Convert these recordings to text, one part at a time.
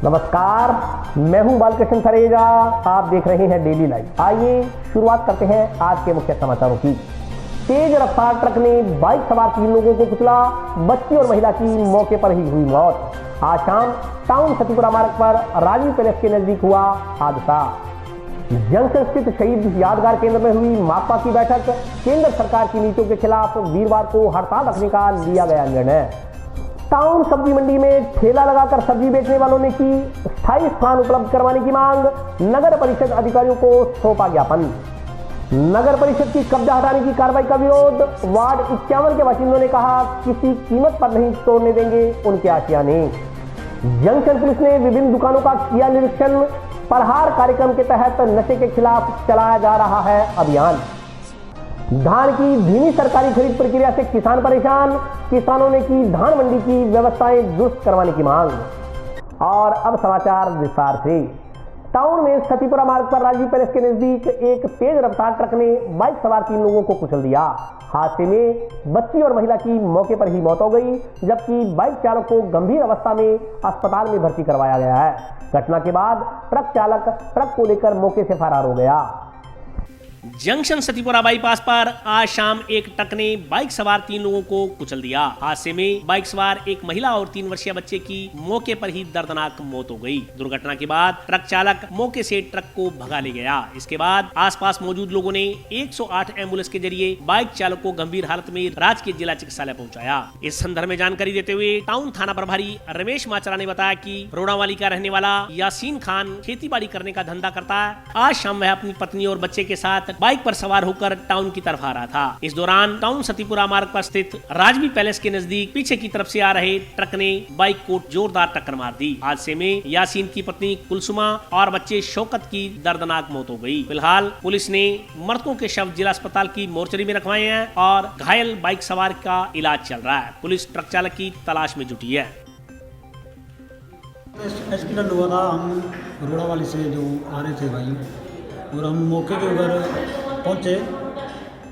नमस्कार, मैं हूं बालकृष्ण थरेजा। आप देख रहे हैं डेली लाइव। आइए शुरुआत करते हैं आज के मुख्य समाचारों की। तेज रफ्तार ट्रक ने बाइक सवार 3 लोगों को कुचला, बच्ची और महिला की मौके पर ही हुई मौत। आज शाम टाउन सतीपुरा मार्ग पर राजीव पैलेस के नजदीक हुआ हादसा। जंक्शन स्थित शहीद यादगार केंद्र में हुई माकपा की बैठक। केंद्र सरकार की नीतियों के खिलाफ वीरवार को हड़ताल रखने का लिया गया निर्णय। टाउन सब्जी मंडी में ठेला लगाकर सब्जी बेचने वालों ने की स्थायी स्थान उपलब्ध करवाने की मांग। नगर परिषद अधिकारियों को सौंपा ज्ञापन। नगर परिषद की कब्जा हटाने की कार्रवाई का विरोध। वार्ड 51 के बाशिंदों ने कहा किसी कीमत पर नहीं तोड़ने देंगे उनके आशियाने। जंक्शन पुलिस ने विभिन्न दुकानों का किया निरीक्षण। प्रहार कार्यक्रम के तहत नशे के खिलाफ चलाया जा रहा है अभियान। धान की धीमी सरकारी खरीद प्रक्रिया से किसान परेशान। किसानों ने की धान मंडी की व्यवस्थाएं दुरुस्त करवाने की मांग। और अब समाचार विस्तार से। टाउन में सतीपुरा मार्ग पर राजीव पैलेस के नजदीक एक तेज रफ्तार ट्रक ने बाइक सवार 3 लोगों को कुचल दिया। हादसे में बच्ची और महिला की मौके पर ही मौत हो गई, जबकि बाइक चालक को गंभीर अवस्था में अस्पताल में भर्ती करवाया गया है। घटना के बाद ट्रक चालक ट्रक को लेकर मौके से फरार हो गया। जंक्शन सतीपुरा बाईपास पर आज शाम एक ट्रक ने बाइक सवार 3 लोगों को कुचल दिया। हादसे में बाइक सवार एक महिला और 3 वर्षीय बच्चे की मौके पर ही दर्दनाक मौत हो गई। दुर्घटना के बाद ट्रक चालक मौके से ट्रक को भगा ले गया। इसके बाद आसपास मौजूद लोगों ने 108 एम्बुलेंस के जरिए बाइक चालक को गंभीर हालत में राजकीय जिला चिकित्सालय पहुंचाया। इस संदर्भ में जानकारी देते हुए टाउन थाना प्रभारी रमेश माचरा ने बताया कि रोड़ावाली का रहने वाला यासीन खान खेती बाड़ी करने का धंधा करता है। आज शाम वह अपनी पत्नी और बच्चे के साथ बाइक पर सवार होकर टाउन की तरफ आ रहा था। इस दौरान टाउन सतीपुरा मार्ग पर स्थित राजवी पैलेस के नजदीक पीछे की तरफ से आ रहे ट्रक ने बाइक को जोरदार टक्कर मार दी। हादसे में यासीन की पत्नी कुलसुमा और बच्चे शौकत की दर्दनाक मौत हो गई। फिलहाल पुलिस ने मृतकों के शव जिला अस्पताल की मोर्चरी में रखवाए हैं और घायल बाइक सवार का इलाज चल रहा है। पुलिस ट्रक चालक की तलाश में जुटी है। एक्सीडेंट हुआ था, हम रोड़ावाली से जो आ रहे थे भाई, और हम मौके के ऊपर पहुंचे।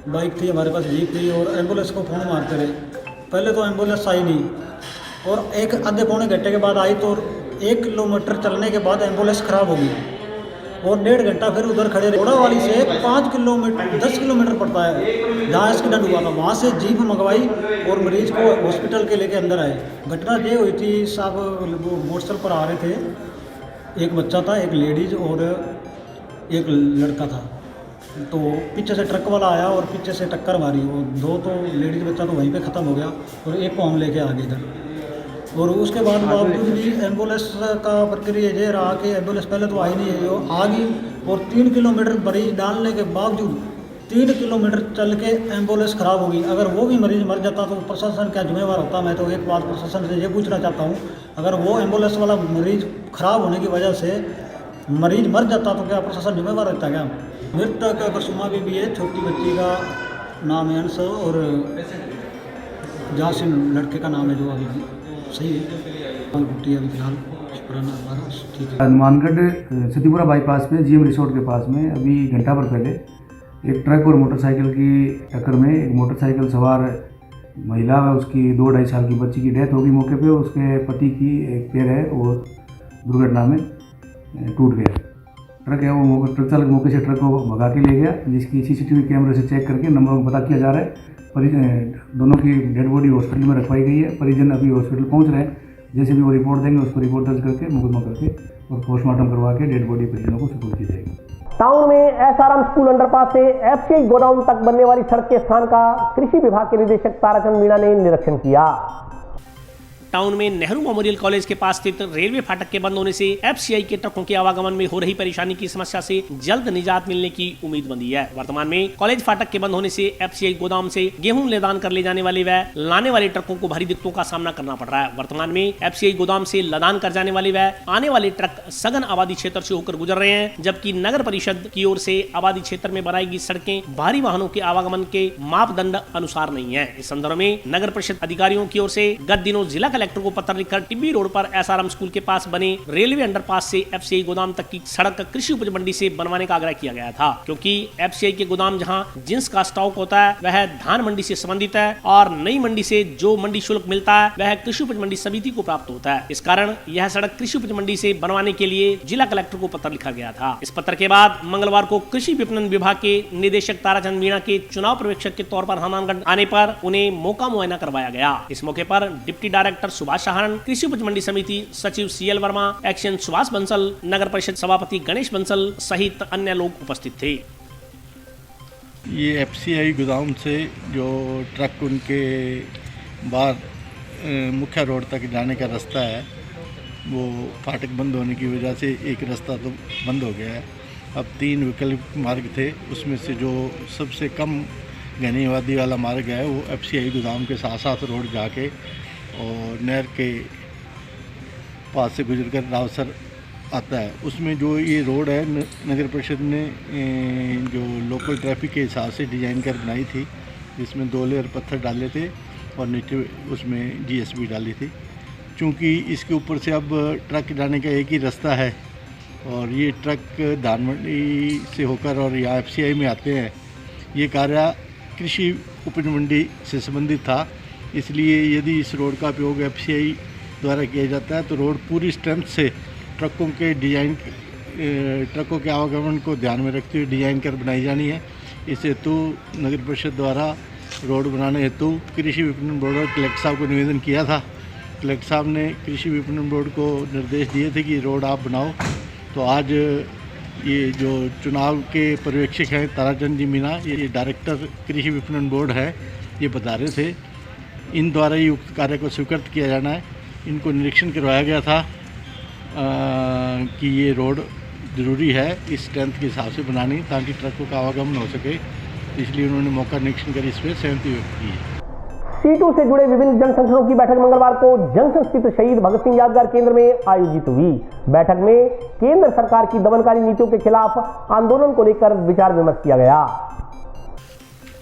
बाइक थी हमारे पास, जीप थी, और एम्बुलेंस को फ़ोन मारते रहे। पहले तो एम्बुलेंस आई नहीं, और एक आधे पौने घंटे के बाद आई, तो 1 किलोमीटर चलने के बाद एम्बुलेंस ख़राब हो गई, और 1.5 घंटा फिर उधर खड़े रहे। रोड़ावाली से 5 किलोमीटर 10 किलोमीटर पड़ता है जहाँ एक्सीडेंट हुआ था। वहाँ से जीप मंगवाई और मरीज को हॉस्पिटल के लेके अंदर आए। घटना ये हुई थी साहब, वो मोटरसाइकिल पर आ रहे थे, एक बच्चा था, एक लेडीज और एक लड़का था। तो पीछे से ट्रक वाला आया और पीछे से टक्कर मारी। वो 2 तो लेडीज बच्चा तो वहीं पे ख़त्म हो गया, और एक को हम लेके आ गए इधर। और उसके बाद बावजूद भी एम्बुलेंस का प्रक्रिया ये रहा कि एम्बुलेंस पहले तो आई नहीं है, वो आ गई, और 3 किलोमीटर मरीज डालने के बावजूद 3 किलोमीटर चल के एम्बुलेंस ख़राब हो गई। अगर वो भी मरीज़ मर जाता तो प्रशासन क्या जिम्मेवार होता? मैं तो एक बात प्रशासन से ये पूछना चाहता हूँ, अगर वो एम्बुलेंस वाला मरीज़ ख़राब होने की वजह से मरीज मर जाता तो क्या प्रशासन जिम्मेवार रहता? क्या मृतक कुसुमा भी है, छोटी बच्ची का नाम है अंश, और जासिम लड़के का नाम है, जो अभी सही है। अभी फिलहाल ठीक है। हनुमानगढ़ सतीपुरा बाईपास में जीएम रिसोर्ट के पास में अभी घंटा भर पहले एक ट्रक और मोटरसाइकिल की टक्कर में एक मोटरसाइकिल सवार महिला व उसकी 2-2.5 साल की बच्ची की डेथ होगी मौके पे। उसके पति की एक पैर है वो दुर्घटना में टूट गया। ट्रक है वो ट्रक चालक मौके से ट्रक को भगा के ले गया, जिसकी सीसीटीवी कैमरे से चेक करके नंबर को पता किया जा रहा है। दोनों की डेड बॉडी हॉस्पिटल में रखवाई गई है। परिजन अभी हॉस्पिटल पहुंच रहे हैं। जैसे भी वो रिपोर्ट देंगे उस पर रिपोर्ट दर्ज करके मुकदमा करके और पोस्टमार्टम करवा के डेड बॉडी परिजनों को सुपुर्द की जाएगी। टाउन में एसआरएम स्कूल अंडरपास से एफसीआई गोडाउन तक बनने वाली सड़क के स्थान का कृषि विभाग के निदेशक ताराचंद मीणा ने निरीक्षण किया। टाउन में नेहरू मेमोरियल कॉलेज के पास स्थित रेलवे फाटक के बंद होने से एफसीआई के ट्रकों के आवागमन में हो रही परेशानी की समस्या से जल्द निजात मिलने की उम्मीद बंधी है। वर्तमान में कॉलेज फाटक के बंद होने से एफसीआई गोदाम से गेहूं लदान कर ले जाने वाले व लाने वाले ट्रकों को भारी दिक्कतों का सामना करना पड़ रहा है। वर्तमान में एफसीआई गोदाम से लदान कर जाने वाले व आने वाले ट्रक सघन आबादी क्षेत्र से होकर गुजर रहे हैं, जबकि नगर परिषद की ओर से आबादी क्षेत्र में बनाई गई सड़कें भारी वाहनों के आवागमन के मापदंड अनुसार नहीं है। इस संदर्भ में नगर परिषद अधिकारियों की ओर से गत दिनों जिला कलेक्टर को पत्र लिखकर टिब्बी रोड पर एसआरएम स्कूल के पास बने रेलवे अंडरपास से एफसीआई गोदाम तक की सड़क कृषि उपज मंडी से बनवाने का आग्रह किया गया था, क्योंकि एफसीआई के गोदाम जहां जिंस का स्टॉक होता है वह धान मंडी से संबंधित है और नई मंडी से जो मंडी शुल्क मिलता है वह कृषि उपज मंडी समिति को प्राप्त होता है। इस कारण यह सड़क कृषि उपज मंडी से बनवाने के लिए जिला कलेक्टर को पत्र लिखा गया था। इस पत्र के बाद मंगलवार को कृषि विपणन विभाग के निदेशक ताराचंद मीणा के चुनाव पर्यवेक्षक के तौर पर हनुमानगढ़ आने पर उन्हें मौका मुआयना करवाया गया। इस मौके पर डिप्टी डायरेक्टर सुभाष सहारण, कृषि उपज मंडी समिति सचिव सीएल वर्मा, एक्शन सुभाष बंसल, नगर परिषद सभापति गणेश बंसल सहित अन्य लोग उपस्थित थे। ये एफसीआई गोदाम से जो ट्रक उनके बाहर मुख्य रोड तक जाने का रास्ता है वो फाटक बंद होने की वजह से एक रास्ता तो बंद हो गया है। अब 3 विकल्प मार्ग थे, उसमें से जो सबसे कम घनी आबादी वाला मार्ग है वो एफसीआई गोदाम के साथ साथ रोड जाके और नहर के पास से गुजरकर रावसर आता है। उसमें जो ये रोड है नगर परिषद ने जो लोकल ट्रैफिक के हिसाब से डिज़ाइन कर बनाई थी, जिसमें 2 लेयर पत्थर डाले थे और नीचे उसमें जीएसबी डाली थी। चूँकि इसके ऊपर से अब ट्रक जाने का एक ही रास्ता है और ये ट्रक धान मंडी से होकर और यहाँ एफसीआई में आते हैं, ये कार्य कृषि उपज मंडी से संबंधित था। इसलिए यदि इस रोड का उपयोग एफसीआई द्वारा किया जाता है तो रोड पूरी स्ट्रेंथ से ट्रकों के आवागमन को ध्यान में रखते हुए डिजाइन कर बनाई जानी है। इस हेतु नगर परिषद द्वारा रोड बनाने हेतु कृषि विपणन बोर्ड और कलेक्टर साहब को निवेदन किया था। कलेक्टर साहब ने कृषि विपणन बोर्ड को निर्देश दिए थे कि रोड आप बनाओ। तो आज ये जो चुनाव के पर्यवेक्षक हैं ताराचंद जी मीणा, ये डायरेक्टर कृषि विपणन बोर्ड है, ये बता रहे थे इन द्वारा ही उक्त कार्य को स्वीकृत किया जाना है। इनको निरीक्षण करवाया गया था कि ये रोड ज़रूरी है इस स्ट्रेंथ के हिसाब से बनानी ताकि ट्रकों का आवागमन हो सके, इसलिए उन्होंने मौका निरीक्षण कर इस पर सहमति व्यक्त की है। सीटों से जुड़े विभिन्न जन संगठनों की बैठक मंगलवार को जंक्शन स्थित शहीद भगत सिंह यादगार केंद्र में आयोजित हुई। बैठक में केंद्र सरकार की दमनकारी नीतियों के खिलाफ आंदोलन को लेकर विचार विमर्श किया गया।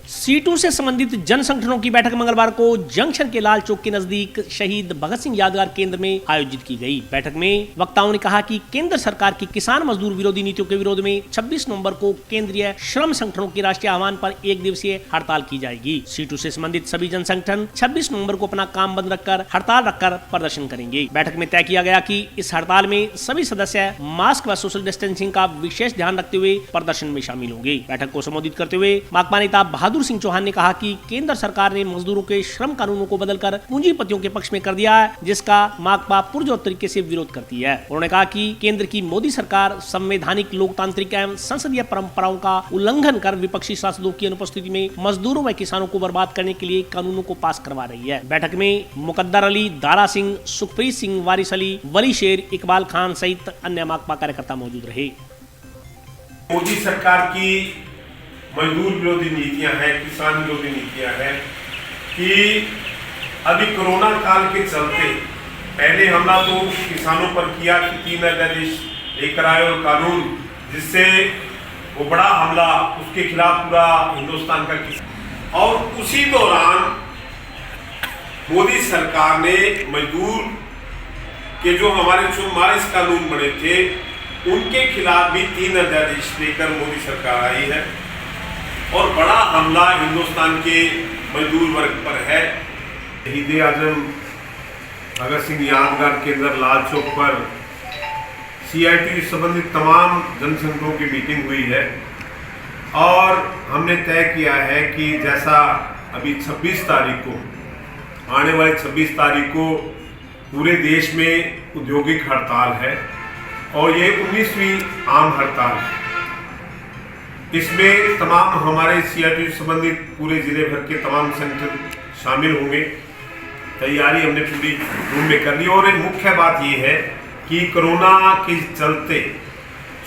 सीटों से संबंधित जन संगठनों की बैठक मंगलवार को जंक्शन के लाल चौक के नजदीक शहीद भगत सिंह यादगार केंद्र में आयोजित की गई। बैठक में वक्ताओं ने कहा कि केंद्र सरकार की किसान मजदूर विरोधी नीतियों के विरोध में 26 नवंबर को केंद्रीय श्रम संगठनों के राष्ट्रीय आह्वान पर 1 दिवसीय हड़ताल की जाएगी। सीटों से संबंधित सभी जन संगठन 26 नवंबर को अपना काम बंद रखकर हड़ताल रखकर प्रदर्शन करेंगे। बैठक में तय किया गया कि इस हड़ताल में सभी सदस्य मास्क व सोशल डिस्टेंसिंग का विशेष ध्यान रखते हुए प्रदर्शन में शामिल होंगे। बैठक को संबोधित करते हुए माकपा नेता बहादुर सिंह चौहान ने कहा कि केंद्र सरकार ने मजदूरों के श्रम कानूनों को बदलकर पूंजीपतियों के पक्ष में कर दिया है, जिसका माकपा पुरजोर तरीके से विरोध करती है। उन्होंने कहा कि केंद्र की मोदी सरकार संवैधानिक लोकतांत्रिक एवं संसदीय परंपराओं का उल्लंघन कर विपक्षी सांसदों की अनुपस्थिति में मजदूरों व किसानों को बर्बाद करने के लिए कानूनों को पास करवा रही है। बैठक में मुकद्दर अली, दारा सिंह, सुखप्रीत सिंह, वारिस अली, वली शेर, इकबाल खान सहित अन्य माकपा कार्यकर्ता मौजूद रहे। मोदी सरकार की मजदूर विरोधी नीतियां हैं, किसान विरोधी नीतियां हैं कि अभी कोरोना काल के चलते पहले हमला तो किसानों पर किया कि 3 अध्यादेश लेकर आए और कानून, जिससे वो बड़ा हमला उसके खिलाफ पूरा हिंदुस्तान का किसान। और उसी दौरान मोदी सरकार ने मजदूर के जो हमारे 44 कानून बने थे उनके खिलाफ भी 3 अध्यादेश लेकर मोदी सरकार आई है और बड़ा हमला हिंदुस्तान के मजदूर वर्ग पर है। शहीद आजम भगत सिंह यादगार केंद्र लाल चौक पर सीआईटी से संबंधित तमाम जनसंगठनों की मीटिंग हुई है और हमने तय किया है कि जैसा अभी 26 तारीख को, आने वाली 26 तारीख को पूरे देश में औद्योगिक हड़ताल है और ये 19वीं आम हड़ताल है। इसमें तमाम हमारे सीआईटी से संबंधित पूरे जिले भर के तमाम संगठन शामिल होंगे। तैयारी हमने पूरी रूम में कर ली और एक मुख्य बात ये है कि कोरोना के चलते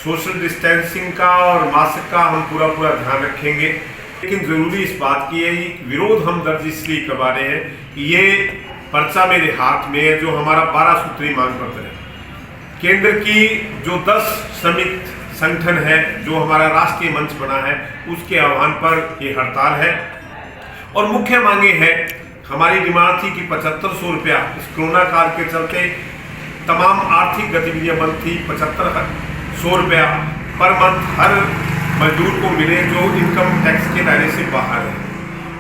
सोशल डिस्टेंसिंग का और मास्क का हम पूरा ध्यान रखेंगे। लेकिन जरूरी इस बात की है, विरोध हम दर्ज इसलिए करवा रहे हैं कि ये पर्चा मेरे हाथ में है जो हमारा 12 सूत्री मांग पत्र है। केंद्र की जो 10 श्रमिक संगठन है, जो हमारा राष्ट्रीय मंच बना है, उसके आह्वान पर ये हड़ताल है और मुख्य मांगे हैं हमारी डिमांड थी कि 7500 रुपया इस कोरोना काल के चलते तमाम आर्थिक गतिविधियां बंद थी, 7500 रुपया पर मंथ हर मजदूर को मिले जो इनकम टैक्स के दायरे से बाहर है।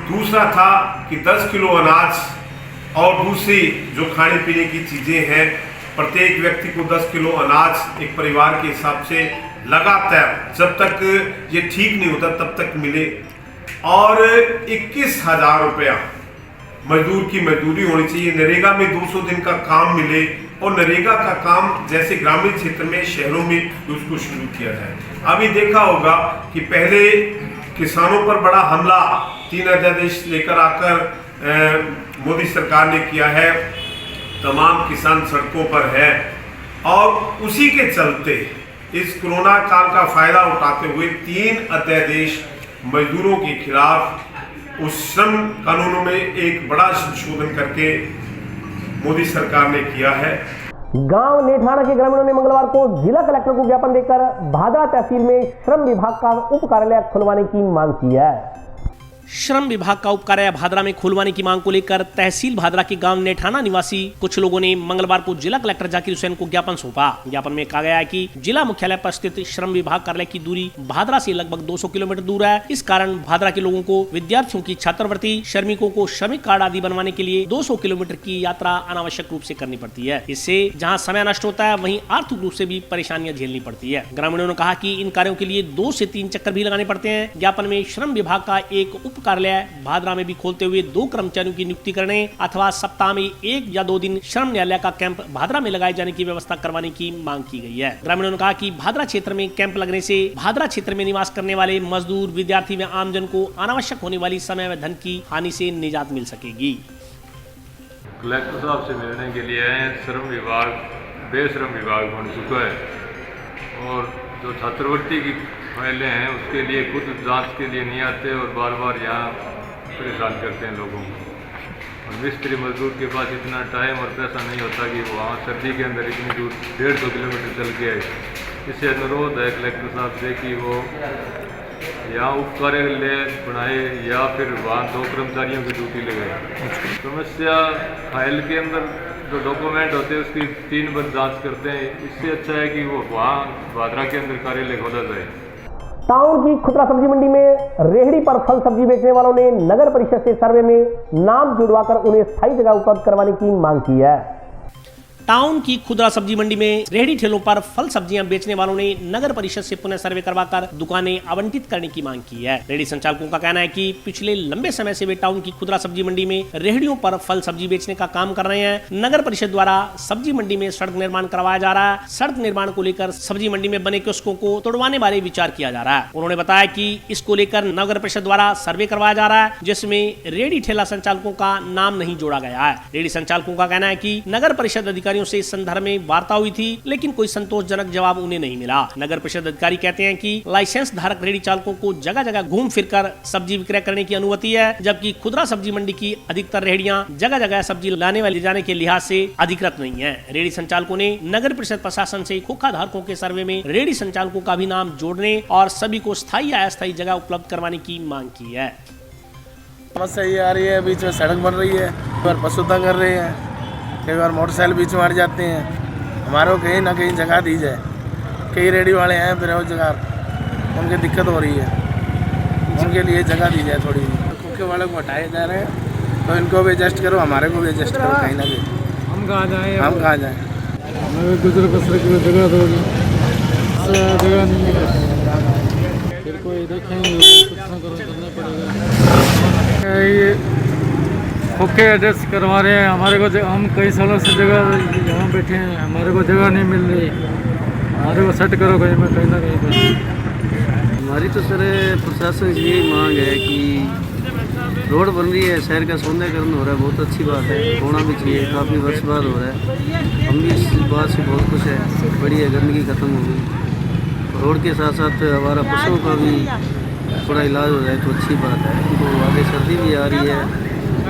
दूसरा था कि 10 किलो अनाज और दूसरी जो खाने पीने की चीज़ें हैं, प्रत्येक व्यक्ति को 10 किलो अनाज एक परिवार के हिसाब से लगातार जब तक ये ठीक नहीं होता तब तक मिले, और 21,000 रुपया मजदूर की मजदूरी होनी चाहिए। नरेगा में 200 दिन का काम मिले और नरेगा का काम जैसे ग्रामीण क्षेत्र में, शहरों में उसको शुरू किया जाए। अभी देखा होगा कि पहले किसानों पर बड़ा हमला 3 अध्यादेश लेकर आकर मोदी सरकार ने किया है, तमाम किसान सड़कों पर है, और उसी के चलते इस कोरोना काल का फायदा उठाते हुए 3 अध्यादेश मजदूरों के खिलाफ उस श्रम कानूनों में एक बड़ा संशोधन करके मोदी सरकार ने किया है। गांव नेठाना के ग्रामीणों ने मंगलवार को जिला कलेक्टर को ज्ञापन देकर भादरा तहसील में श्रम विभाग का उप कार्यालय खुलवाने की मांग की है। श्रम विभाग का उप कार्यालय भादरा में खुलवाने की मांग को लेकर तहसील भादरा के गांव नेठाना निवासी कुछ लोगों ने मंगलवार को जिला कलेक्टर जाकिर हुसैन को ज्ञापन सौंपा। ज्ञापन में कहा गया है कि जिला मुख्यालय पर स्थित श्रम विभाग कार्यालय की दूरी भादरा से लगभग 200 किलोमीटर दूर है। इस कारण भादरा के लोगों को, विद्यार्थियों की छात्रवृत्ति, श्रमिकों को श्रमिक कार्ड आदि बनवाने के लिए 200 किलोमीटर की यात्रा अनावश्यक रूप से करनी पड़ती है। इससे जहाँ समय नष्ट होता है वहीं आर्थिक रूप से भी परेशानियां झेलनी पड़ती है। ग्रामीणों ने कहा कि इन कार्यों के लिए 2 से 3 चक्कर भी लगाने पड़ते हैं। ज्ञापन में श्रम विभाग का एक उप कार्यालय भादरा में भी खोलते हुए 2 कर्मचारियों की नियुक्ति करने अथवा सप्ताह में 1 या 2 दिन श्रम न्यायालय का कैंप भादरा में लगाए जाने की व्यवस्था करवाने की मांग की गई है। ग्रामीणों ने कहा कि भादरा क्षेत्र में कैंप लगने से भादरा क्षेत्र में निवास करने वाले मजदूर, विद्यार्थी व आमजन को अनावश्यक होने वाली समय व धन की हानि से निजात मिल सकेगी। कलेक्टर साहब से मिलने के लिए श्रम विभाग बेश्रम विभाग बन चुका है, और जो छात्रवृत्ति की फाइलें हैं उसके लिए खुद जांच के लिए नहीं आते और बार बार यहाँ परेशान करते हैं लोगों को। और मिस्त्री मजदूर के पास इतना टाइम और पैसा नहीं होता कि वहाँ सर्दी के अंदर इतनी दूर 150 किलोमीटर चल के आए। इससे अनुरोध है कलेक्टर साहब से कि वो यहाँ उप कार्यालय बनाए या फिर वहाँ 2 कर्मचारियों की ड्यूटी लगाए। समस्या फाइल के अंदर जो डॉक्यूमेंट होते हैं उसकी 3 बार जांच करते हैं। इससे अच्छा है कि वो वहाँ भादरा के अंदर कार्यालय खोला जाए। टाउन की खुदरा सब्जी मंडी में रेहड़ी पर फल सब्जी बेचने वालों ने नगर परिषद से सर्वे में नाम जुड़वाकर उन्हें स्थायी जगह उपलब्ध करवाने की मांग की है। टाउन की खुदरा सब्जी मंडी में रेहड़ी ठेलों पर फल सब्जियां बेचने वालों ने नगर परिषद से पुनः सर्वे करवाकर दुकानें आवंटित करने की मांग की है। रेहड़ी संचालकों का कहना है कि पिछले लंबे समय से वे टाउन की खुदरा सब्जी मंडी में रेहड़ियों पर फल सब्जी बेचने का काम कर रहे हैं। नगर परिषद द्वारा सब्जी मंडी में सड़क निर्माण करवाया जा रहा है। सड़क निर्माण को लेकर सब्जी मंडी में बने कियोस्कों को तोड़वाने बारे विचार किया जा रहा है। उन्होंने बताया कि इसको लेकर नगर परिषद द्वारा सर्वे करवाया जा रहा है, जिसमें रेहड़ी ठेला संचालकों का नाम नहीं जोड़ा गया है। रेहड़ी संचालकों का कहना है कि नगर परिषद अधिकारियों से इस संदर्भ में वार्ता हुई थी, लेकिन कोई संतोषजनक जवाब उन्हें नहीं मिला। नगर परिषद अधिकारी कहते हैं कि लाइसेंस धारक रेहड़ी चालकों को जगह जगह घूम फिरकर सब्जी विक्रय करने की अनुमति है, जबकि खुदरा सब्जी मंडी की अधिकतर रेहड़ियां जगह जगह सब्जी लाने व ले जाने के लिहाज से अधिकृत नहीं है। रेहड़ी संचालकों ने नगर परिषद प्रशासन से खोखा धारकों के सर्वे में रेहड़ी संचालकों का भी नाम जोड़ने और सभी को स्थायी या अस्थायी जगह उपलब्ध करवाने की मांग की है। समस्या ये आ रही है, बीच में सड़क बन रही है, पर पशुता कर रहे हैं, कई बार मोटरसाइकिल बीच में अड़ जाते हैं। हमारे को कहीं ना कहीं जगह दी जाए। कई रेडी वाले हैं बेरोजगार, उनकी दिक्कत हो रही है, उनके लिए जगह दी जाए थोड़ी। खोखे वाले को हटाए जा रहे हैं, तो इनको भी एडजस्ट करो, हमारे को भी एडजस्ट करो। कहीं ना कहीं हम कहाँ जाएँ हमें गुजर बसर के लिए जगह दो, जगह नहीं मिले फिर कोई देखेंगे, कुछ ना करना पड़ेगा। ये खोखे एडजस्ट करवा रहे हैं हमारे को। हम कई सालों से जगह यहाँ बैठे हैं, हमारे को जगह नहीं मिल रही, हमारे को सेट करो कहीं में, कहीं ना कहीं। हमारी तो सर प्रशासन से यही मांग है कि रोड बन रही है, शहर का सौंदर्यकरण हो रहा है, बहुत अच्छी बात है, होना भी चाहिए, काफ़ी वर्ष बाद हो रहा है। हम भी इस बात से बहुत खुश है, बड़ी है, गंदगी खत्म हो गई। रोड के साथ साथ हमारा पशुओं का भी थोड़ा इलाज हो जाए तो अच्छी बात है। उनको आगे सर्दी भी आ रही है,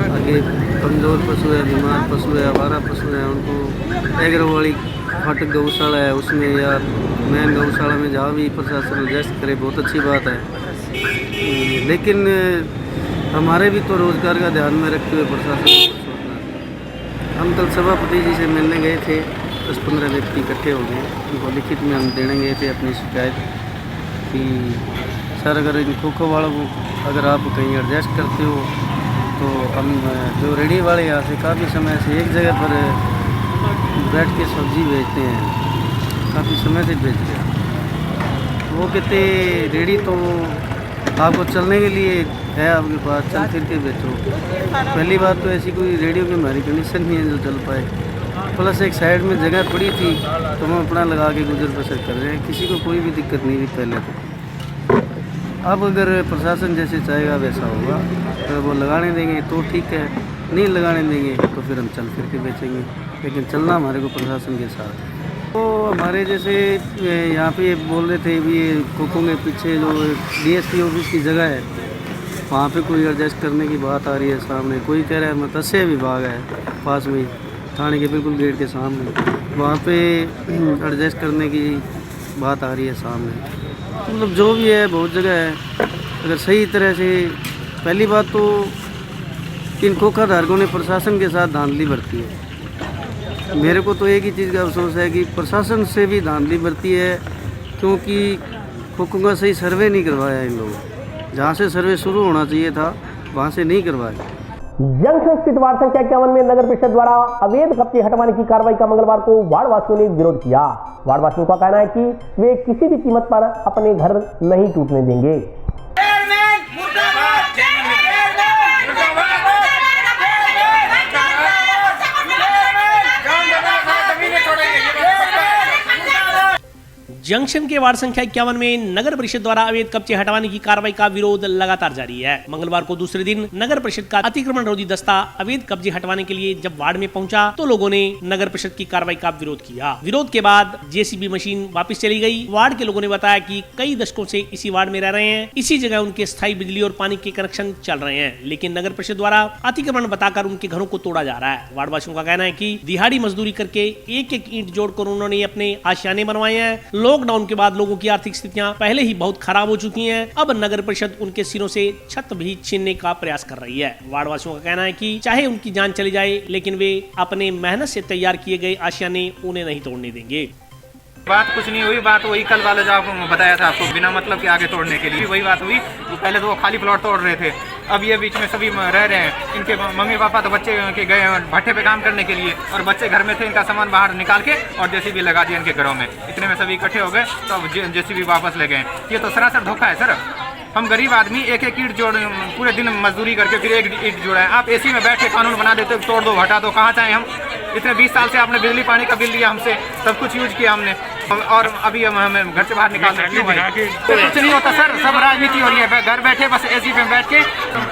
आगे कमज़ोर पशु है, बीमार पशु है, आवारा पशु है, उनको एग्रो वाली फाटक गौशाला है उसमें या मेन गौशाला में जहाँ भी प्रशासन एडजस्ट करे बहुत अच्छी बात है। लेकिन हमारे भी तो रोजगार का ध्यान में रखते हुए प्रशासन को सोचना है। हम कल सभापति जी से मिलने गए थे, 10-15 व्यक्ति इकट्ठे हो गए, उनको लिखित में हम देने गए थे अपनी शिकायत कि सर अगर इन खोखो वालों को अगर आप कहीं एडजस्ट करते हो तो हम जो रेडी वाले यहाँ से काफ़ी समय से एक जगह पर बैठ के सब्जी बेचते हैं, काफ़ी समय से बेच रहे हैं। वो कहते रेडी तो आपको चलने के लिए है, आपके पास चल फिर के बेचो। पहली बात तो ऐसी कोई रेडियो की हमारी कंडीशन नहीं है जो चल पाए, प्लस एक साइड में जगह पड़ी थी तो हम अपना लगा के गुजर बसर कर रहे हैं, किसी को कोई भी दिक्कत नहीं थी पहले तो। अब अगर प्रशासन जैसे चाहेगा वैसा होगा, तो वो लगाने देंगे तो ठीक है, नहीं लगाने देंगे तो फिर हम चल फिर के बेचेंगे, लेकिन चलना हमारे को प्रशासन के साथ है। तो हमारे जैसे यहाँ पे बोल रहे थे भी ये खोखो के पीछे जो DSP ऑफिस की जगह है वहाँ पे कोई एडजस्ट करने की बात आ रही है सामने। कोई कह रहा है मत्स्य विभाग है पास में, थाने के बिल्कुल गेट के सामने, वहाँ पे एडजस्ट करने की बात आ रही है सामने। मतलब जो भी है बहुत जगह है, अगर सही तरह से, पहली बात तो इन खोखा धारकों ने प्रशासन के साथ धांधली बरती है। मेरे को तो एक ही चीज़ का अफसोस है कि प्रशासन से भी धांधली बरती है, क्योंकि खोखों का सही सर्वे नहीं करवाया इन लोगों। जहाँ से सर्वे शुरू होना चाहिए था वहाँ से नहीं करवाया। जंक्शन स्थित वार्ड संख्या 51 में नगर परिषद द्वारा अवैध कब्जे हटवाने की कार्रवाई का मंगलवार को वार्ड वासियों ने विरोध किया। वार्ड वासियों का कहना है कि वे किसी भी कीमत पर अपने घर नहीं टूटने देंगे। जंक्शन के वार्ड संख्या 51 में नगर परिषद द्वारा अवैध कब्जे हटवाने की कार्रवाई का विरोध लगातार जारी है। मंगलवार को दूसरे दिन नगर परिषद का अतिक्रमण रोधी दस्ता अवैध कब्जे हटवाने के लिए जब वार्ड में पहुंचा तो लोगों ने नगर परिषद की कार्रवाई का विरोध किया। विरोध के बाद JCB मशीन वापस चली गई। वार्ड के लोगों ने बताया कि कई दशकों से इसी वार्ड में रह रहे हैं, इसी जगह उनके स्थायी बिजली और पानी के कनेक्शन चल रहे हैं, लेकिन नगर परिषद द्वारा अतिक्रमण बताकर उनके घरों को तोड़ा जा रहा है। वार्ड वासियों का कहना है कि दिहाड़ी मजदूरी करके एक-एक ईंट जोड़कर उन्होंने अपने आशियाने बनवाए हैं। लॉकडाउन के बाद लोगों की आर्थिक स्थितियां पहले ही बहुत खराब हो चुकी हैं। अब नगर परिषद उनके सिरों से छत भी छीनने का प्रयास कर रही है। वार्ड वासियों का कहना है कि चाहे उनकी जान चली जाए, लेकिन वे अपने मेहनत से तैयार किए गए आशियाने उन्हें नहीं तोड़ने देंगे। बात कुछ नहीं हुई, बात वही कल वाला जो आपको बताया था आपको, बिना मतलब के आगे तोड़ने के लिए वही बात हुई। पहले तो वो खाली प्लॉट तोड़ रहे थे, अब ये बीच में सभी रह रहे हैं। इनके मम्मी पापा तो बच्चे के गए भट्टे पे काम करने के लिए, और बच्चे घर में थे, इनका सामान बाहर निकाल के और JCB लगा दिया इनके घरों में। इतने में सभी इकट्ठे हो गए तो अब JCB वापस ले गए। ये तो सरासर धोखा है सर। हम गरीब आदमी एक-एक ईंट जोड़ पूरे दिन मजदूरी करके फिर एक ईंट जोड़ा है। आप AC में बैठ के कानून बना देते, तोड़ दो हटा दो, कहाँ चाहें हम। इतने 20 साल से आपने बिजली पानी का बिल लिया हमसे, सब कुछ यूज किया हमने, और अभी हमें घर से बाहर निकालना क्यों भाई? तो कुछ नहीं होता सर, सब राजनीति हो रही है। घर बैठे बस AC पे बैठ के,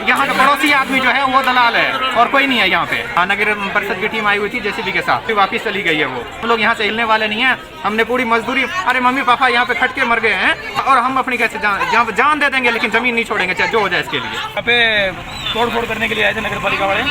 यहाँ का पड़ोसी आदमी जो है वो दलाल है और कोई नहीं है यहाँ पे। नगर परिषद की टीम आई हुई थी JCB के साथ, फिर वापिस चली गई है वो। हम लोग यहाँ से हिलने वाले नहीं है। हमने पूरी मजदूरी, अरे मम्मी पापा यहाँ पे खट के मर गए हैं, और हम अपनी कैसे जान दे देंगे, लेकिन जमीन नहीं छोड़ेंगे, चाहे जो हो जाए इसके लिए। यहाँ पे तोड़ फोड़ करने के लिए आए थे नगर पालिका वाले,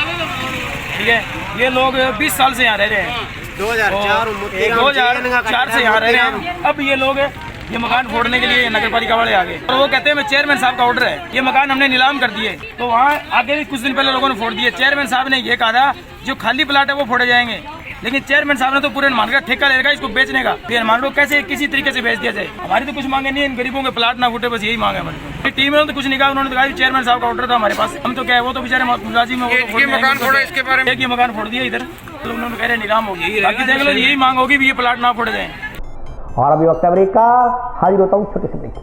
ठीक है। ये लोग 20 साल से यहाँ रह रहे हैं, 2004 से यहाँ रह रहे हैं। अब ये लोग ये मकान फोड़ने के लिए नगर पालिका वाले आ गए, और वो कहते हैं मैं चेयरमैन साहब का ऑर्डर है, ये मकान हमने नीलाम कर दिए। तो वहाँ आगे भी कुछ दिन पहले लोगों ने फोड़ दिए। चेयरमैन साहब ने ये कहा था जो खाली प्लाट है वो फोड़े जाएंगे, लेकिन चेयरमैन साहब ने तो पूरे मान का ठेका ले रखा इसको बेचने का। फिर मान लो कैसे किसी तरीके से बेच दिया जाए। हमारी तो कुछ मांगे नहीं है, इन गरीबों के प्लाट ना फूटे, बस यही मांगे हमारी। टीम ने तो कुछ नहीं कहा, उन्होंने तो कहा चेयरमैन साहब का ऑर्डर था हमारे पास। हम तो क्या है, वो तो बेचारे मुलाजिम है, एक ही मकान फोड़ दिया इधर, तो उन्होंने कह रहे नीलाम होगी। बाकी देख लो, यही मांग होगी भी ये प्लाट ना फोड़े जाए। और अभी वक्त ब्रेक का, हाजिर होता हूँ छोटे से ब्रेक।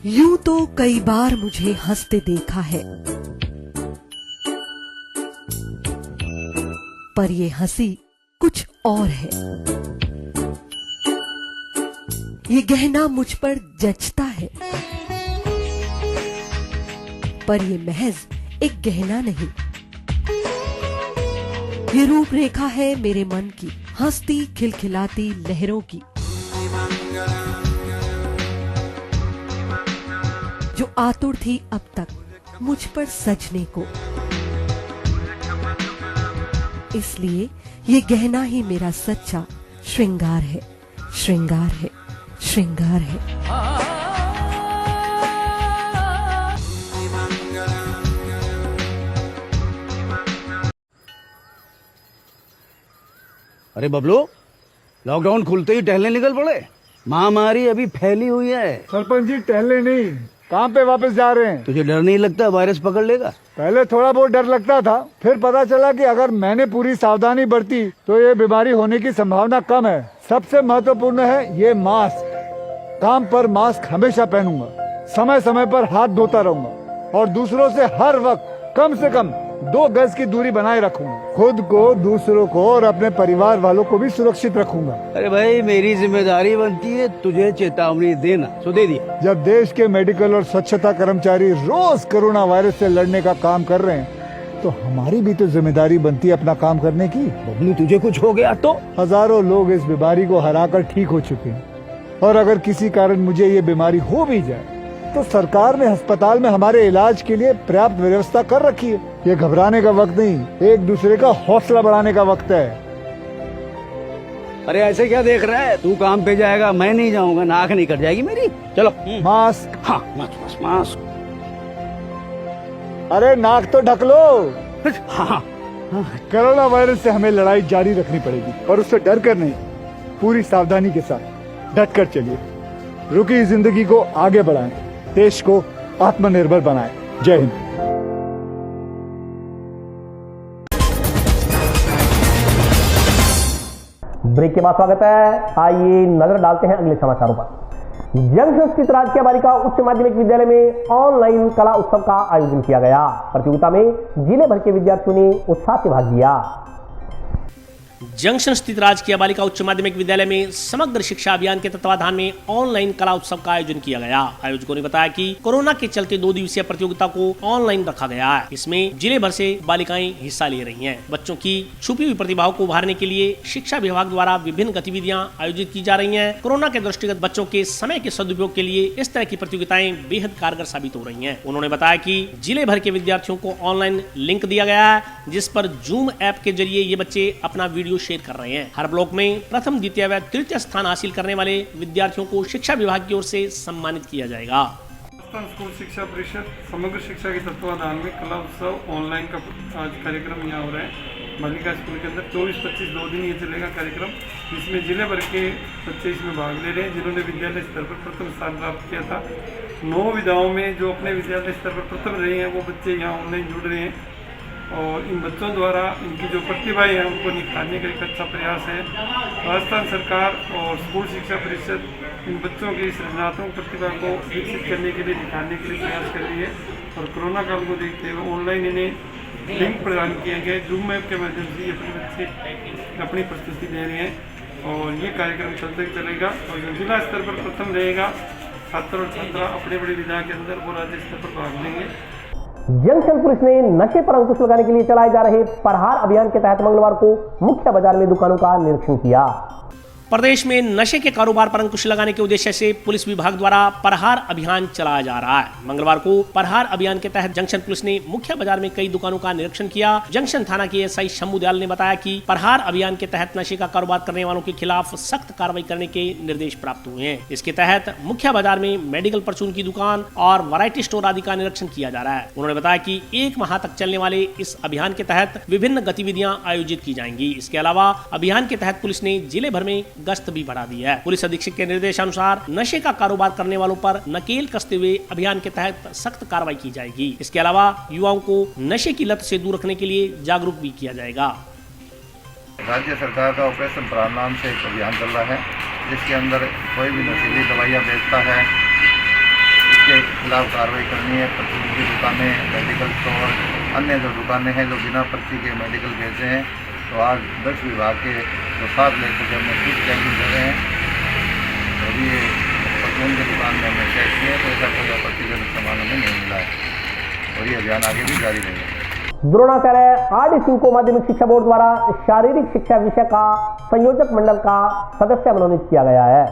यूं तो कई बार मुझे हंसते देखा है, पर ये हंसी कुछ और है। ये गहना मुझ पर जचता है, पर ये महज एक गहना नहीं, ये रूपरेखा है मेरे मन की, हंसती खिलखिलाती लहरों की, जो आतुर थी अब तक मुझ पर सजने को। इसलिए ये गहना ही मेरा सच्चा श्रृंगार है, श्रृंगार है, श्रृंगार है। अरे बबलू, लॉकडाउन खुलते ही टहलने निकल पड़े। महामारी अभी फैली हुई है। सरपंच जी टहलने नहीं, काम पे वापस जा रहे हैं। तुझे डर नहीं लगता वायरस पकड़ लेगा? पहले थोड़ा बहुत डर लगता था, फिर पता चला कि अगर मैंने पूरी सावधानी बरती तो ये बीमारी होने की संभावना कम है। सबसे महत्वपूर्ण है ये मास्क। काम पर मास्क हमेशा पहनूंगा, समय समय पर हाथ धोता रहूंगा और दूसरों से हर वक्त कम से कम 2 गज की दूरी बनाए रखूंगा। खुद को, दूसरों को और अपने परिवार वालों को भी सुरक्षित रखूंगा। अरे भाई, मेरी जिम्मेदारी बनती है तुझे चेतावनी देना, तो दे दिया। जब देश के मेडिकल और स्वच्छता कर्मचारी रोज कोरोना वायरस से लड़ने का काम कर रहे हैं तो हमारी भी तो जिम्मेदारी बनती है अपना काम करने की। बबलू, तुझे कुछ हो गया तो? हजारों लोग इस बीमारी को हराकर ठीक हो चुके हैं और अगर किसी कारण मुझे ये बीमारी हो भी जाए तो सरकार ने अस्पताल में हमारे इलाज के लिए पर्याप्त व्यवस्था कर रखी है। ये घबराने का वक्त नहीं, एक दूसरे का हौसला बढ़ाने का वक्त है। अरे ऐसे क्या देख रहा है? तू काम पे जाएगा, मैं नहीं जाऊंगा, नाक नहीं कट जाएगी मेरी। चलो। मास्क। हाँ, मास्क मास्क। अरे नाक तो ढक लो। हाँ। कोरोना वायरस से हमें लड़ाई जारी रखनी पड़ेगी और उससे डर कर नहीं, पूरी सावधानी के साथ डट कर चलिए। रुकी जिंदगी को आगे बढ़ाएं, देश को आत्मनिर्भर बनाएं। जय हिंद। ब्रेक के बाद स्वागत है। आइए नजर डालते हैं अगले समाचारों पर। जंक्शन स्थित राजकीय बालिका उच्च माध्यमिक विद्यालय में ऑनलाइन कला उत्सव का आयोजन किया गया। प्रतियोगिता में जिले भर के विद्यार्थियों ने उत्साह से भाग लिया। जंक्शन स्थित राजकीय बालिका उच्च माध्यमिक विद्यालय में समग्र शिक्षा अभियान के तत्वाधान में ऑनलाइन कला उत्सव का आयोजन किया गया। आयोजकों ने बताया कि कोरोना के चलते 2 दिवसीय प्रतियोगिता को ऑनलाइन रखा गया है। इसमें जिले भर से बालिकाएं हिस्सा ले रही हैं। बच्चों की छुपी हुई प्रतिभाओं को उभारने के लिए शिक्षा विभाग द्वारा विभिन्न गतिविधियां आयोजित की जा रही हैं। कोरोना के दृष्टिगत बच्चों के समय के सदुपयोग के लिए इस तरह की प्रतियोगिताएं बेहद कारगर साबित हो रही हैं। उन्होंने बताया कि जिले भर के विद्यार्थियों को ऑनलाइन लिंक दिया गया है, जिस पर जूम ऐप के जरिए ये बच्चे अपना वीडियो शेयर कर रहे हैं। हर ब्लॉक में प्रथम, द्वितीय व तृतीय स्थान हासिल करने वाले विद्यार्थियों को शिक्षा विभाग की ओर से सम्मानित किया जाएगा। स्कूल शिक्षा परिषद समग्र शिक्षा के तत्वाधान में कला उत्सव ऑनलाइन का आज कार्यक्रम यहाँ हो रहा है। बालिका स्कूल के अंदर 24-25 2 दिन ये चलेगा कार्यक्रम। इसमें जिले भर के बच्चे इसमें भाग ले रहे हैं जिन्होंने विद्यालय स्तर पर प्रथम स्थान प्राप्त किया था। 9 विधाओं में जो अपने विद्यालय स्तर पर प्रथम रहे हैं वो बच्चे यहाँ ऑनलाइन जुड़ रहे हैं और इन बच्चों द्वारा इनकी जो प्रतिभाएं हैं उनको निखारने का एक अच्छा प्रयास है। राजस्थान सरकार और स्कूल शिक्षा परिषद इन बच्चों की सृजनात्मक प्रतिभा को विकसित करने के लिए, निखारने के लिए प्रयास कर रही है और कोरोना काल को देखते हुए ऑनलाइन इन्हें लिंक प्रदान किए गए। जूम ऐप के माध्यम से ये अपने बच्चे अपनी प्रस्तुति दे रहे हैं और ये कार्यक्रम चलते चलेगा और जो जिला स्तर पर प्रथम रहेगा, छात्र और छात्रा अपने बड़ी विधा के अंदर वो राज्य स्तर पर भाग लेंगे। जंक्शन पुलिस ने नशे पर अंकुश लगाने के लिए चलाए जा रहे प्रहार अभियान के तहत मंगलवार को मुख्य बाजार में दुकानों का निरीक्षण किया। प्रदेश में नशे के कारोबार पर अंकुश लगाने के उद्देश्य से पुलिस विभाग द्वारा प्रहार अभियान चलाया जा रहा है। मंगलवार को प्रहार अभियान के तहत जंक्शन पुलिस ने मुख्य बाजार में कई दुकानों का निरीक्षण किया। जंक्शन थाना के एसआई शंभू दयाल ने बताया कि प्रहार अभियान के तहत नशे का कारोबार करने वालों के खिलाफ सख्त कार्रवाई करने के निर्देश प्राप्त हुए हैं। इसके तहत मुख्य बाजार में मेडिकल परचून की दुकान और वैरायटी स्टोर आदि का निरीक्षण किया जा रहा है। उन्होंने बताया कि 1 माह तक चलने वाले इस अभियान के तहत विभिन्न गतिविधियां आयोजित की जाएंगी। इसके अलावा अभियान के तहत पुलिस ने जिले भर में गश्त भी बढ़ा दी है। पुलिस अधीक्षक के निर्देशानुसार नशे का कारोबार करने वालों पर नकेल कसते हुए अभियान के तहत सख्त कार्रवाई की जाएगी। इसके अलावा युवाओं को नशे की लत से दूर रखने के लिए जागरूक भी किया जाएगा। राज्य सरकार का ऑपरेशन प्राण नाम से एक अभियान चल रहा है जिसके अंदर कोई भी नशीली दवाइयाँ बेचता है उसके खिलाफ कार्रवाई करनी है। परचून की दुकानें, मेडिकल स्टोर, अन्य जो दुकानें हैं जो बिना पर्ची के मेडिकल बेचते हैं तो आज 10 विभाग के जो 7 लेकर के हमने फिट कैंपिंग कर रहे हैं और ये परचून की दुकान में हमने चेक किया तो ऐसा कोई आपत्तिजनक सामान हमें नहीं मिला है और ये अभियान आगे भी जारी रहेगा। द्रोणाचार्य आर.डी. सिंह को माध्यमिक शिक्षा बोर्ड द्वारा शारीरिक शिक्षा विषय का संयोजक मंडल का सदस्य मनोनीत किया गया है।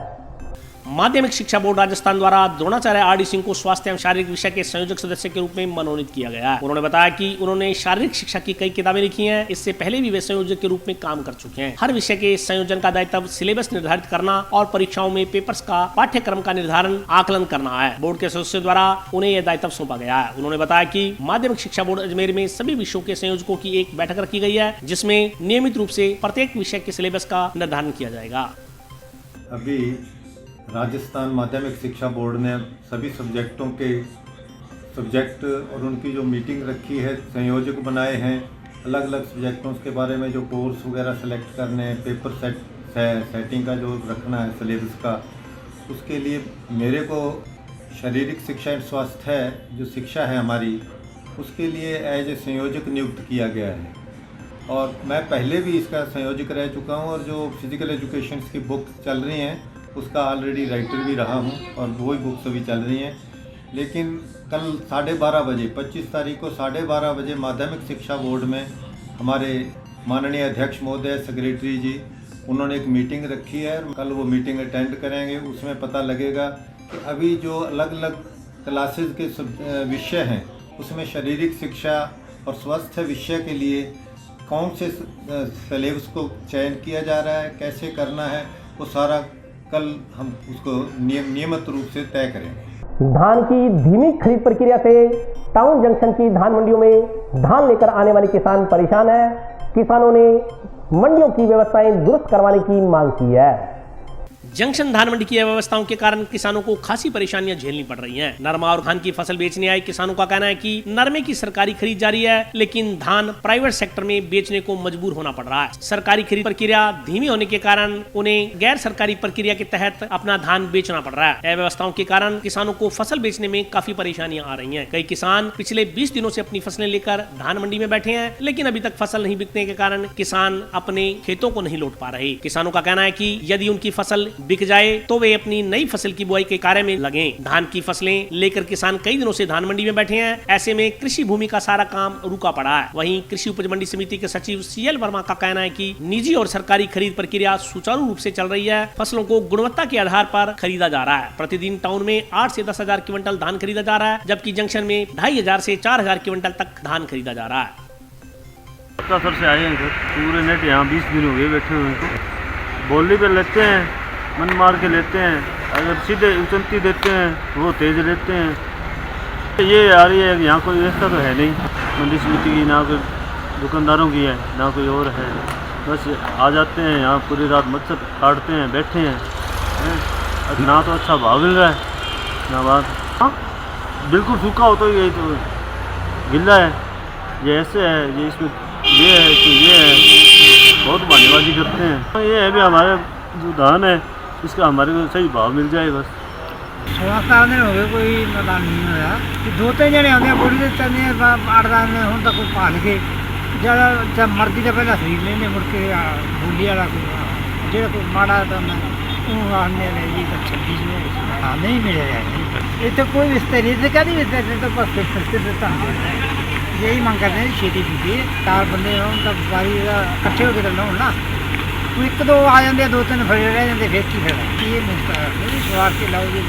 माध्यमिक शिक्षा बोर्ड राजस्थान द्वारा द्रोणाचार्य आर डी सिंह को स्वास्थ्य एवं शारीरिक विषय के संयोजक सदस्य के रूप में मनोनीत किया गया है। उन्होंने बताया कि उन्होंने शारीरिक शिक्षा की कई किताबें लिखी हैं। इससे पहले भी वे संयोजक के रूप में काम कर चुके हैं। हर विषय के संयोजन का दायित्व सिलेबस निर्धारित करना और परीक्षाओं में पेपर्स का पाठ्यक्रम का निर्धारण आकलन करना है। बोर्ड के सदस्यों द्वारा उन्हें यह दायित्व सौंपा गया है। उन्होंने बताया कि माध्यमिक शिक्षा बोर्ड अजमेर में सभी विषयों के संयोजकों की एक बैठक रखी गई है, जिसमें नियमित रूप से प्रत्येक विषय के सिलेबस का निर्धारण किया जाएगा। अभी राजस्थान माध्यमिक शिक्षा बोर्ड ने सभी सब्जेक्ट और उनकी जो मीटिंग रखी है, संयोजक बनाए हैं अलग अलग सब्जेक्टों के बारे में, जो कोर्स वगैरह सेलेक्ट करने हैं, पेपर सेटिंग का जो रखना है सिलेबस का, उसके लिए मेरे को शारीरिक शिक्षा एवं स्वास्थ्य है जो शिक्षा है हमारी, उसके लिए एज ए संयोजक नियुक्त किया गया है। और मैं पहले भी इसका संयोजक रह चुका हूं और जो फिजिकल एजुकेशन की बुक चल रही हैं उसका ऑलरेडी राइटर भी रहा हूं और वही बुक्स अभी चल रही हैं। लेकिन कल 12:30 बजे 25 तारीख को 12:30 बजे माध्यमिक शिक्षा बोर्ड में हमारे माननीय अध्यक्ष महोदय सेक्रेटरी जी उन्होंने एक मीटिंग रखी है। कल वो मीटिंग अटेंड करेंगे, उसमें पता लगेगा कि अभी जो अलग अलग क्लासेस के विषय हैं उसमें शारीरिक शिक्षा और स्वास्थ्य विषय के लिए कौन से सिलेबस को चयन किया जा रहा है, कैसे करना है, वो सारा कल हम उसको नियमित रूप से तय करेंगे। धान की धीमी खरीद प्रक्रिया से टाउन जंक्शन की धान मंडियों में धान लेकर आने वाले किसान परेशान है। किसानों ने मंडियों की व्यवस्थाएं दुरुस्त करवाने की मांग की है। जंक्शन धान मंडी की अव्यवस्थाओं के कारण किसानों को खासी परेशानियां झेलनी पड़ रही हैं। नरमा और धान की फसल बेचने आए किसानों का कहना है कि नरमे की सरकारी खरीद जारी है, लेकिन धान प्राइवेट सेक्टर में बेचने को मजबूर होना पड़ रहा है। सरकारी खरीद प्रक्रिया धीमी होने के कारण उन्हें गैर सरकारी प्रक्रिया के तहत अपना धान बेचना पड़ रहा है। अव्यवस्थाओं के कारण किसानों को फसल बेचने में काफी परेशानियां आ रही हैं। कई किसान पिछले 20 दिनों से अपनी फसलें लेकर धान मंडी में बैठे हैं, लेकिन अभी तक फसल नहीं बिकने के कारण किसान अपने खेतों को नहीं लौट पा रहे। किसानों का कहना है कि यदि उनकी फसल बिक जाए तो वे अपनी नई फसल की बुआई के कार्य में लगें। धान की फसलें लेकर किसान कई दिनों से धान मंडी में बैठे हैं। ऐसे में कृषि भूमि का सारा काम रुका पड़ा है। वहीं कृषि उपज मंडी समिति के सचिव CL वर्मा का कहना है कि निजी और सरकारी खरीद प्रक्रिया सुचारू रूप से चल रही है। फसलों को गुणवत्ता के आधार पर खरीदा जा रहा है। प्रतिदिन टाउन में 8 से 10 हजार क्विंटल धान खरीदा जा रहा है, जबकि जंक्शन में 2500 से 4000 क्विंटल तक धान खरीदा जा रहा है। सर से आए हैं सर, पूरे नेट यहाँ 20 दिन हो गए बैठे हुए हैं। बोली पे लेते हैं, मन मार के लेते हैं, अगर सीधे उचनती देते हैं वो तेज लेते हैं। ये आ रही है यहाँ कोई व्यवस्था तो है नहीं मंडी समिति की, ना कोई दुकानदारों की है ना कोई और है। बस आ जाते हैं यहाँ पूरी रात मच्छर काटते हैं, बैठे हैं, ना तो अच्छा भाव मिल रहा है ना बात। हाँ बिल्कुल सूखा हो तो ये तो गिल्ला है, ये ऐसे है, ये इसमें ये है कि ये है, बहुत बहानेबाजी करते हैं। ये है भी हमारे जो धान है इसका हमारे को सही भाव मिल जाए बस। 16 दिन हो गए कोई मैदान नहीं होया। 2-3 जने आते हैं बोली देते हैं 8-10 दिन हम तक कोई पाल के ज़्यादा जब मर्दी से पहले खरीद लेने मुड़ के बोली वाला कोई जो कोई माड़ा तो मैं आने ये तो 26 में हाँ नहीं मिलेगा। ये तो कोई विस्तार से क्या नहीं विस्तार तो बस फिर देता यही मांग करते हैं खेती की 4 बंदे हों तब बारी इकट्ठे होकर चलना हो ना, एक दो आ जाते 2-3 फड़े रह जाते फिर की फिर ये मिलता है मेरी स्वार के लाओगे।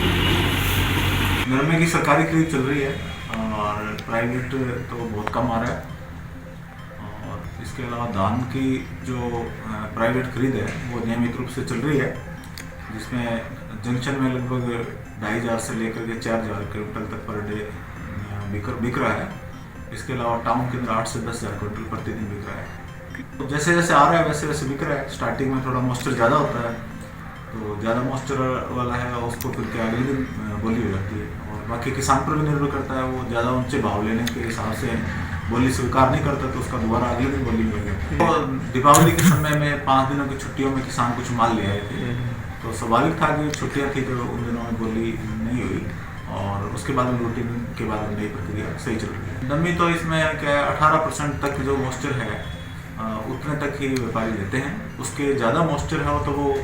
नरमे की सरकारी खरीद चल रही है और प्राइवेट तो बहुत कम आ रहा है। और इसके अलावा धान की जो प्राइवेट खरीद है वो नियमित रूप से चल रही है, जिसमें जंक्शन में लगभग 2500 से लेकर के 4000 क्विंटल तक पर डे बिक रहा है। इसके अलावा टाउन के अंदर 8 से 10 हजार क्विंटल प्रतिदिन बिक रहा है। तो जैसे जैसे आ रहा है वैसे वैसे बिक रहा है। स्टार्टिंग में थोड़ा मॉइस्चर ज़्यादा होता है, तो ज़्यादा मॉइस्चर वाला है उसको फिर के अगले दिन बोली हो जाती है। और बाकी किसान पर भी निर्भर करता है, वो ज़्यादा ऊंचे भाव लेने के हिसाब से बोली स्वीकार नहीं करता तो उसका दोबारा अगले दिन बोली मिल जाती है। तो दीपावली के समय में 5 दिनों की छुट्टियों में किसान कुछ माल ले आए थे, तो स्वाभाविक था कि छुट्टियाँ थी तो उन दिनों में बोली नहीं हुई। और उसके बाद रूटीन के बाद नई प्रक्रिया सही चल रही है। नमी तो इसमें क्या 18% तक जो मॉइस्चर है उतने तक ही व्यापारी लेते हैं। उसके ज़्यादा मॉइस्चर है तो वो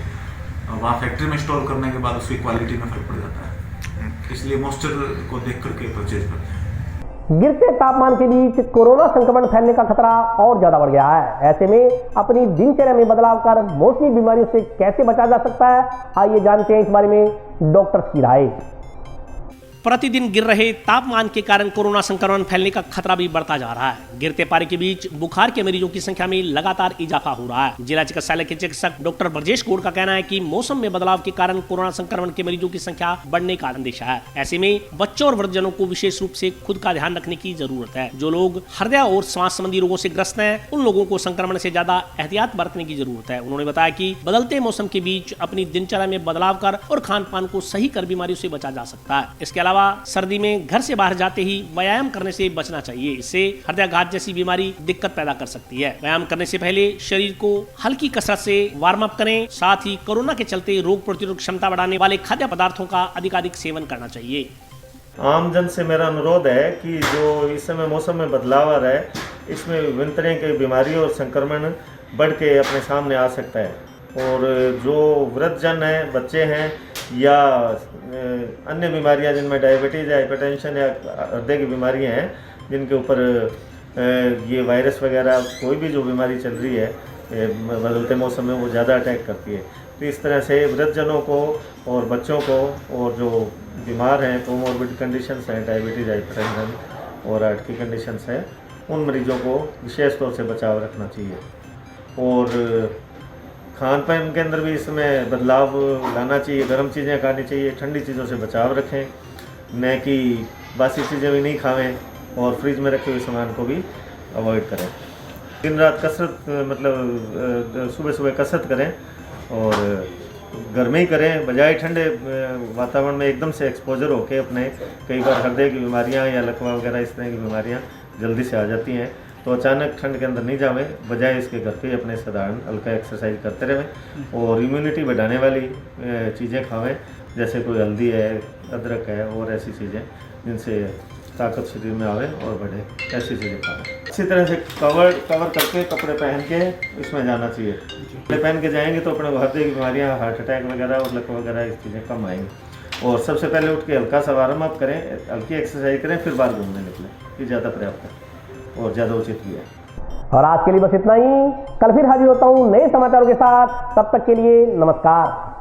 वहाँ फैक्ट्री में स्टोर करने के बाद उसकी क्वालिटी में फर्क पड़ जाता है, इसलिए मॉइस्चर को देख करके परचेज करते हैं। गिरते तापमान के बीच कोरोना संक्रमण फैलने का खतरा और ज्यादा बढ़ गया है। ऐसे में अपनी दिनचर्या में बदलाव कर मौसमी बीमारियों से कैसे बचा जा सकता है, आइए जानते हैं इस बारे में डॉक्टर्स की राय। प्रतिदिन गिर रहे तापमान के कारण कोरोना संक्रमण फैलने का खतरा भी बढ़ता जा रहा है। गिरते पारे के बीच बुखार के मरीजों की संख्या में लगातार इजाफा हो रहा है। जिला चिकित्सालय के चिकित्सक डॉक्टर ब्रजेश गौड़ का कहना है कि मौसम में बदलाव के कारण कोरोना संक्रमण के मरीजों की संख्या बढ़ने का अंदेशा है। ऐसे में बच्चों और वृद्धजनों को विशेष रूप से खुद का ध्यान रखने की जरूरत है। जो लोग हृदय और श्वास संबंधी रोगों से ग्रस्त हैं, उन लोगों को संक्रमण से ज्यादा एहतियात बरतने की जरूरत है। उन्होंने बताया कि बदलते मौसम के बीच अपनी दिनचर्या में बदलाव कर और खान पान को सही कर बीमारियों से बचा जा सकता है। इसके अलावा सर्दी में घर से बाहर जाते ही व्यायाम करने से बचना चाहिए। इससे हृदयाघात जैसी बीमारी दिक्कत पैदा कर सकती है। व्यायाम करने से पहले शरीर को हल्की कसरत से वार्म अप करें। साथ ही कोरोना के चलते रोग प्रतिरोधक क्षमता बढ़ाने वाले खाद्य पदार्थों का अधिकाधिक सेवन करना चाहिए। आम जन से मेरा अनुरोध है कि जो इस समय मौसम में बदलाव आ रहा है, इसमें विभिन्न तरह की बीमारी और संक्रमण बढ़ के अपने सामने आ सकता है। और जो वृद्धजन हैं, बच्चे हैं या अन्य बीमारियां जिनमें डायबिटीज़ या हाइपरटेंशन या हृदय की बीमारियां हैं, जिनके ऊपर ये वायरस वगैरह कोई भी जो बीमारी चल रही है बदलते मौसम में, वो ज़्यादा अटैक करती है। तो इस तरह से वृद्धजनों को और बच्चों को और जो बीमार हैं, कोमोर्बिड कंडीशंस हैं, डायबिटीज़, हाइपरटेंशन और हार्ट की कंडीशंस हैं, उन मरीजों को विशेष तौर से बचाव रखना चाहिए। और खान पान के अंदर भी इसमें बदलाव लाना चाहिए। गर्म चीज़ें खानी चाहिए, ठंडी चीज़ों से बचाव रखें, न कि बासी चीज़ें भी नहीं खावें और फ्रिज में रखे हुए सामान को भी अवॉइड करें। दिन रात कसरत, मतलब सुबह सुबह कसरत करें और घर में ही करें, बजाय ठंडे वातावरण में एकदम से एक्सपोजर होकर अपने कई बार हृदय की बीमारियां या लकवा वगैरह इस तरह की बीमारियां जल्दी से आ जाती हैं। तो अचानक ठंड के अंदर नहीं जावें, बजाय इसके घर पे अपने साधारण हल्का एक्सरसाइज करते रहें और इम्यूनिटी बढ़ाने वाली चीज़ें खावें, जैसे कोई हल्दी है, अदरक है और ऐसी चीज़ें जिनसे ताकत शरीर में आवे और बढ़े, ऐसी चीज़ें खावें। अच्छी तरह से कवर करके कपड़े पहन के इसमें जाना चाहिए। कपड़े पहन के जाएंगे तो अपने हृदय की बीमारियाँ, हार्ट अटैक वगैरह और लकवा वगैरह इस चीज़ें कम आएंगी। और सबसे पहले उठ के हल्का सा वार्म अप करें, हल्की एक्सरसाइज करें, फिर बाहर घूमने निकलें। ये ज़्यादा पर्याप्त है और ज़्यादा उचित भी है। और आज के लिए बस इतना ही। कल फिर हाजिर होता हूँ नए समाचारों के साथ। तब तक के लिए नमस्कार।